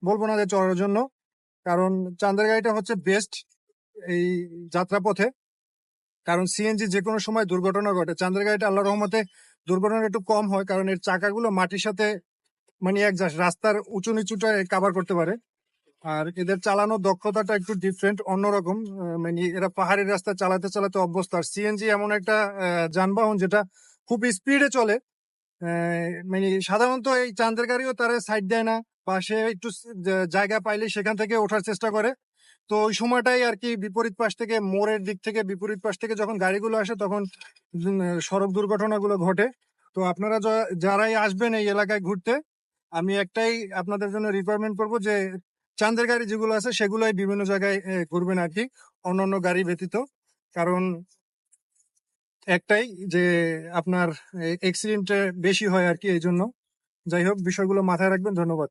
বলবো না যে চড়ার জন্য, কারণ চাঁদের গাড়িটা হচ্ছে বেস্ট এই যাত্রাপথে। কারণ সিএনজি যে কোনো সময় দুর্ঘটনা ঘটে, চাঁদের গাড়িটা আল্লাহ রহমতে দুর্ঘটনা একটু কম হয়, কারণ এর চাকাগুলো মাটির সাথে মানে এক রাস্তার উঁচু নিচুটা কাভার করতে পারে। আর এদের চালানোর দক্ষতাটা একটু ডিফারেন্ট, অন্যরকম। মানে এরা পাহাড়ি রাস্তা চালাতে চালাতে অভ্যস্ত। আর সিএনজি এমন একটা যানবাহন যেটা খুব স্পিডে চলে। মানে সাধারণত এই চাঁদের গাড়িও তারা সাইড দেয় না, পাশে একটু জায়গা পাইলে সেখান থেকে ওঠার চেষ্টা করে। তো ওই সময়টাই আর কি বিপরীত পাশ থেকে, মোড়ের দিক থেকে বিপরীত পাশ থেকে যখন গাড়িগুলো আসে তখন সড়ক দুর্ঘটনাগুলো ঘটে। তো আপনারা যারাই আসবেন এই এলাকায় ঘুরতে, আমি একটাই আপনাদের জন্য রিকোয়ারমেন্ট করবো যে চাঁদের গাড়ি যেগুলো আছে সেগুলোই বিভিন্ন জায়গায় ঘুরবেন আর কি, অন্যান্য গাড়ি ব্যতীত। কারণ একটাই যে আপনার অ্যাক্সিডেন্ট বেশি হয় আর কি, এই জন্য। যাই হোক, বিষয়গুলো মাথায় রাখবেন। ধন্যবাদ।